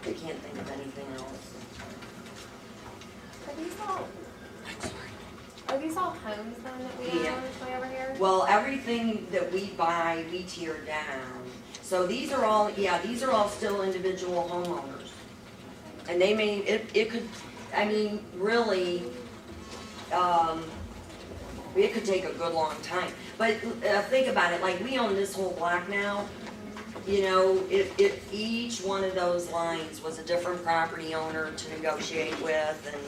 I can't think of anything else. Are these all homes then that we Yeah. own way over here? Well, everything that we buy, we tear down. So these are all, yeah, these are all still individual homeowners. And they may, it could, I mean, really, it could take a good long time. But think about it, like we own this whole block now. You know, if each one of those lines was a different property owner to negotiate with, and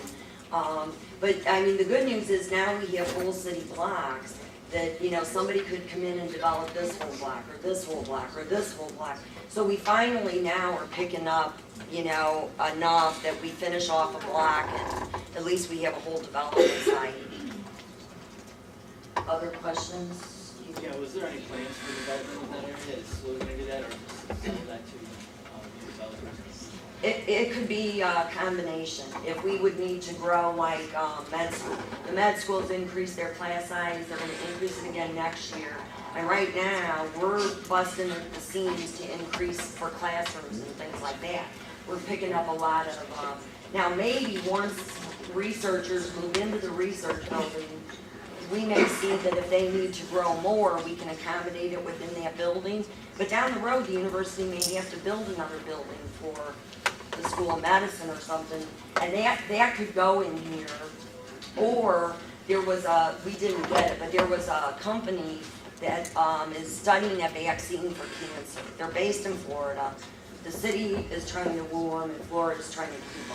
but I mean, the good news is now we have whole city blocks that, you know, somebody could come in and develop this whole block or this whole block or this whole block. So we finally now are picking up, you know, enough that we finish off a block and at least we have a whole development site. Other questions? Yeah, was there any plans for development in that area? Is SLU going to do that, or just sell that to new developers? It could be a combination. If we would need to grow like med school. The med schools increase their class size, they're going to increase it again next year. And right now, we're busting at the seams to increase for classrooms and things like that. We're picking up a lot of, now maybe once researchers move into the research building, we may see that if they need to grow more, we can accommodate it within that building. But down the road, the university may have to build another building for the School of Medicine or something, and that could go in here. Or there was a, we didn't get it, but there was a company that is studying a vaccine for cancer. They're based in Florida. The city is trying to woo them, and Florida is trying to keep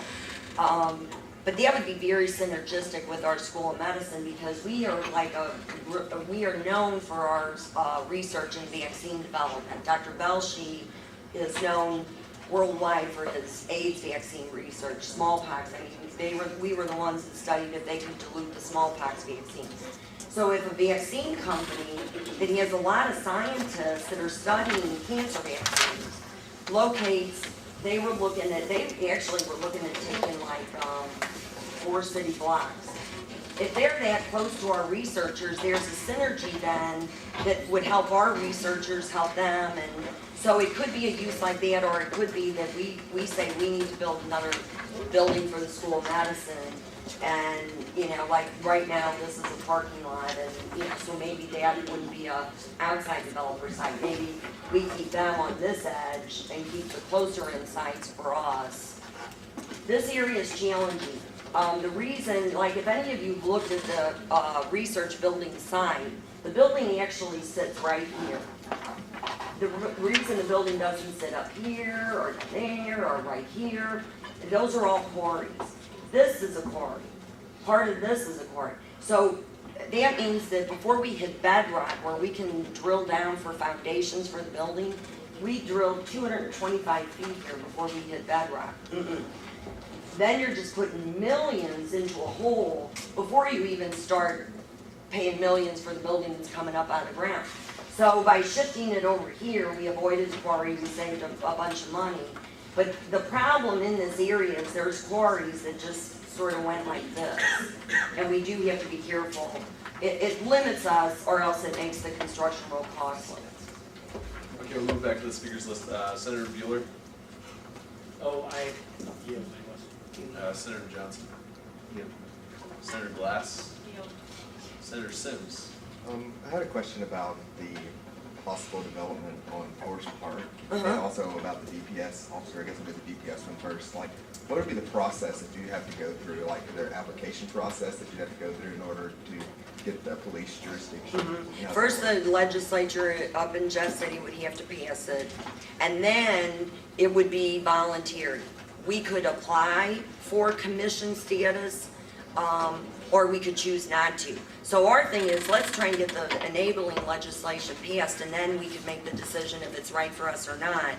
them. But that would be very synergistic with our School of Medicine because we are like we are known for our research in vaccine development. Dr. Belshi is known worldwide for his AIDS vaccine research, smallpox. I mean, we were the ones that studied if they could dilute the smallpox vaccine. So if a vaccine company that has a lot of scientists that are studying cancer vaccines locates, they actually were looking at taking like 4 city blocks. If they're that close to our researchers, there's a synergy then that would help our researchers help them, and so it could be a use like that, or it could be that we say we need to build another building for the School of Medicine, and you know, like right now this is a parking lot, and you know, so maybe that wouldn't be a outside developer site. Maybe we keep them on this edge and keep the closer in sites for us. This area is challenging. The reason, like if any of you have looked at the research building site, the building actually sits right here. The reason the building doesn't sit up here or there or right here, those are all quarries. This is a quarry. Part of this is a quarry. So that means that before we hit bedrock, where we can drill down for foundations for the building, we drilled 225 feet here before we hit bedrock. Then you're just putting millions into a hole before you even start paying millions for the building that's coming up out of the ground. So by shifting it over here, we avoided the quarry, we saved a bunch of money. But the problem in this area is there's quarries that just sort of went like this. And we do have to be careful. It limits us, or else it makes the construction real costly. Okay, we'll move back to the speakers list. Senator Bueller, Oh, yeah, Senator Johnson, Senator Glass, Senator Sims. I had a question about the possible development on Forest Park, and also about the DPS officer. I guess I'll do the DPS one first. Like, what would be the process that you have to go through, like their application process that you have to go through in order to get the police jurisdiction? You know, First, the legislature up in Jeff City would have to pass it, and then it would be voluntary. We could apply for commission status, or we could choose not to. So our thing is, let's try and get the enabling legislation passed, and then we could make the decision if it's right for us or not.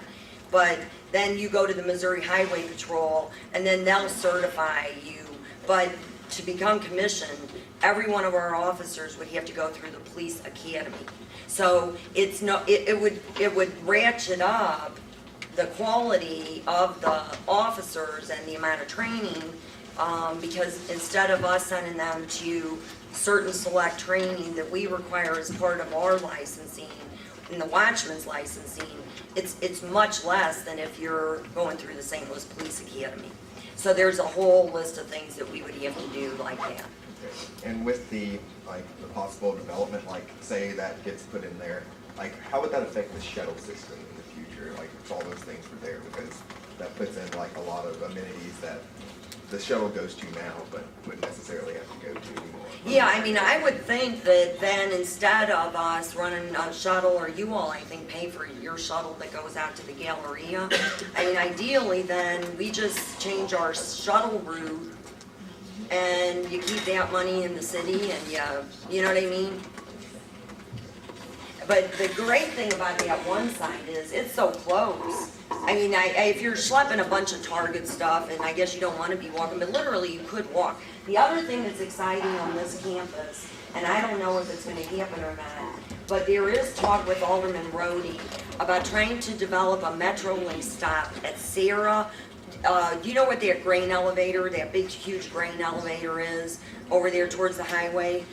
But then you go to the Missouri Highway Patrol, and then they'll certify you. But to become commissioned, every one of our officers would have to go through the police academy. So it's no, it would ratchet up the quality of the officers and the amount of training, because instead of us sending them to certain select training that we require as part of our licensing, in the watchman's licensing, it's much less than if you're going through the St. Louis Police Academy. So there's a whole list of things that we would have to do like that. And with the possible development, like say that gets put in there, like how would that affect the shuttle system in the future? Like if all those things were there, because that puts in like a lot of amenities that the shuttle goes to now, but wouldn't necessarily have to go to anymore. Yeah, I mean, I would think that then instead of us running a shuttle, or you all, I think, pay for your shuttle that goes out to the Galleria, I mean, ideally then we just change our shuttle route and you keep that money in the city and you know what I mean? But the great thing about that one side is it's so close. I mean, if you're schlepping a bunch of Target stuff, and I guess you don't want to be walking, but literally you could walk. The other thing that's exciting on this campus, and I don't know if it's going to happen or not, but there is talk with Alderman Brody about trying to develop a MetroLink stop at Sarah. Do you know what that grain elevator, that big, huge grain elevator is over there towards the highway?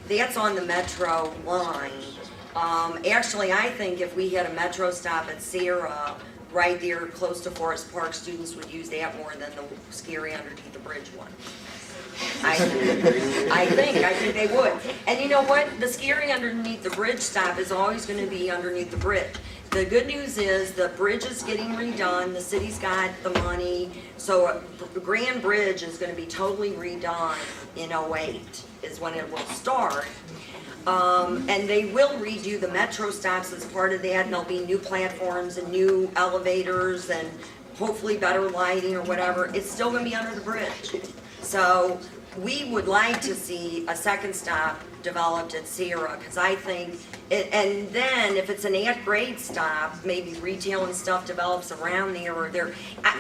That's on the Metro line. Actually, I think if we had a Metro stop at Sarah, right there close to Forest Park, students would use that more than the scary underneath the bridge one. I think they would. And you know what? The scary underneath the bridge stop is always going to be underneath the bridge. The good news is the bridge is getting redone, the city's got the money, so Grand Bridge is going to be totally redone in '08 is when it will start. And they will redo the Metro stops as part of that, and there'll be new platforms and new elevators and hopefully better lighting or whatever. It's still going to be under the bridge. So we would like to see a second stop developed at Sierra, because I think, and then if it's an at-grade stop, maybe retail and stuff develops around there, or there,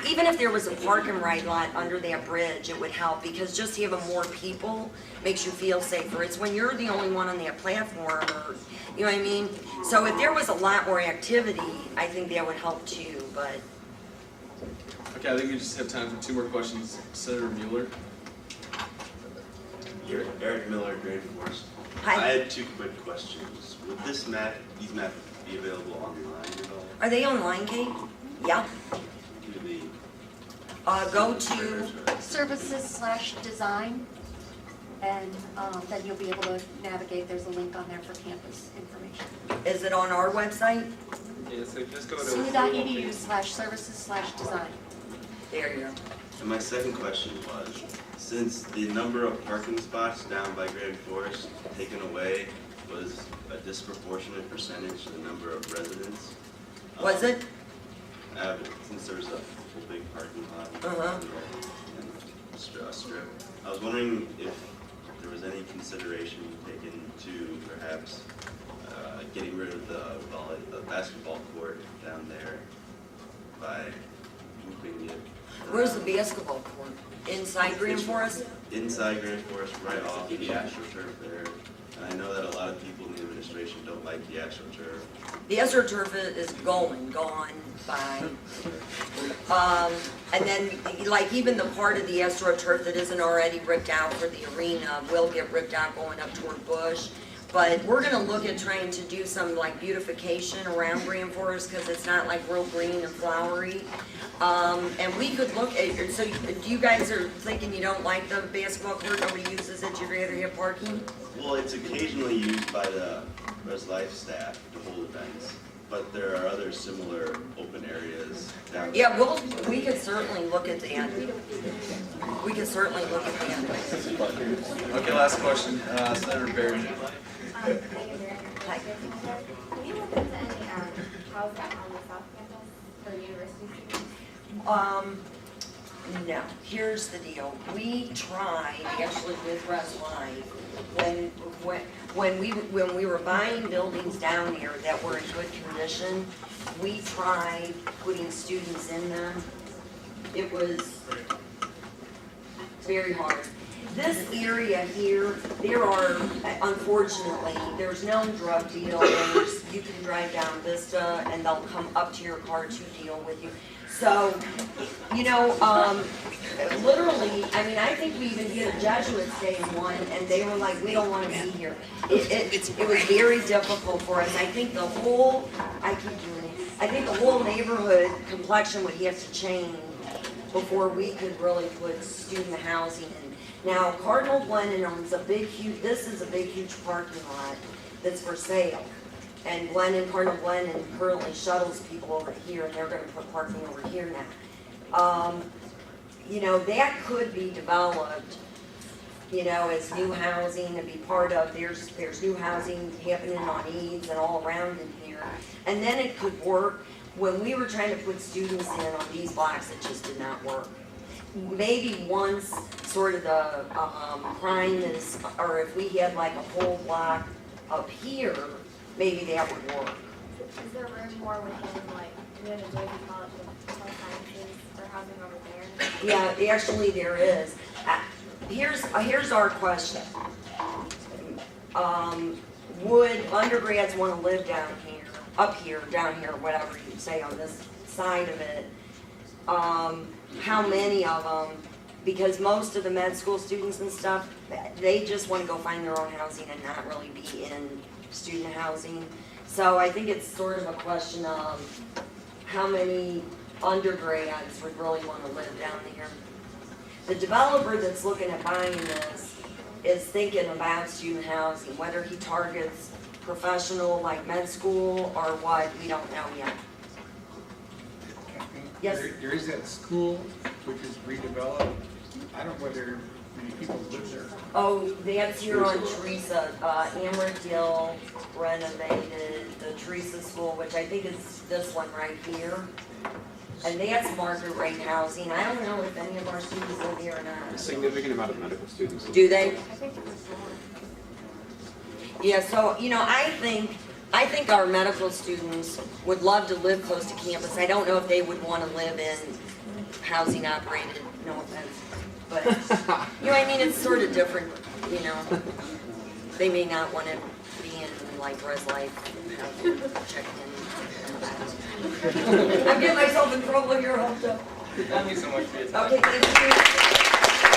even if there was a park and ride lot under that bridge, it would help, because just having more people makes you feel safer. It's when you're the only one on that platform, or, you know what I mean? So if there was a lot more activity, I think that would help too, but. Okay, I think we just have time for 2 more questions. Senator Mueller. Eric Miller, Grand Force. Hi. I had 2 quick questions. Would these maps be available online at all? Are they online, Kate? Yeah. Do they? Go to, services/design, and then you'll be able to navigate. There's a link on there for campus information. is it on our website? Yeah, so just go to SLU.edu/services/design. There you go. And my second question was, since the number of parking spots down by Grand Forest taken away was a disproportionate percentage to the number of residents. Was it? Since there was a full big parking lot Uh-huh. and a strip, I was wondering if there was any consideration taken to perhaps getting rid of the basketball court down there by moving it. Where's the basketball court? Inside Grand Forest? Inside Grand Forest, right off the AstroTurf there. And I know that a lot of people in the administration don't like the AstroTurf. The AstroTurf is gone by. And then, like, even the part of the AstroTurf that isn't already ripped out for the arena will get ripped out going up toward Bush. But we're gonna look at trying to do some like beautification around Grand Forest, because it's not like real green and flowery. And we could look at, so you guys are thinking you don't like the basketball court, nobody uses it, you'd rather have parking? Well, it's occasionally used by the Res Life staff to hold events, but there are other similar open areas down there. Yeah, we could certainly look at that. We could certainly look at that. Okay, last question. Senator Barry. Hi. Have you looked into any housing on the South Campus for university students? No, here's the deal. We tried, actually with Res Life, when we were buying buildings down there that were in good condition, we tried putting students in them. It was very hard. This area here, there are, unfortunately, there's no drug dealers. You can drive down Vista and they'll come up to your car to deal with you. So, you know, literally, I mean, I think we even did a Jesuits Day in one, and they were like, we don't wanna be here. It was very difficult for us. I think the whole, I think the whole neighborhood complexion would have to change before we could really put student housing in. Now, Cardinal Glennon owns this is a big, huge parking lot that's for sale. And Cardinal Glennon currently shuttles people over here, and they're gonna put parking over here now. You know, that could be developed, you know, as new housing and be part of, there's new housing happening on Eads and all around in here. And then it could work. When we were trying to put students in on these blocks, it just did not work. Maybe once sort of the crime is, or if we had like a whole block up here, maybe that would work. Is there room more within, like, we have a JV college with health sciences for housing over there? Yeah, actually there is. Here's our question. Would undergrads want to live down here, up here, down here, whatever you say on this side of it? How many of them? Because most of the med school students and stuff, they just want to go find their own housing and not really be in student housing. So I think it's sort of a question of how many undergrads would really want to live down here. The developer that's looking at buying this is thinking about student housing, whether he targets professional like med school or what, we don't know yet. Yes? There is that school which is redeveloped. I don't know whether many people live there. Oh, that's here on Teresa. Amrit Gill renovated the Teresa School, which I think is this one right here. And that's market rate housing. I don't know if any of our students live here or A not. significant amount of medical students. Do they? I think it was more. Yeah, so, you know, I think our medical students would love to live close to campus. I don't know if they would want to live in housing operated, no offense. But, you know, I mean, it's sort of different, you know. They may not want to be in like Res Life, check in. I'm getting myself in trouble here, hold up. Thank you so much for your time. Okay, thank you.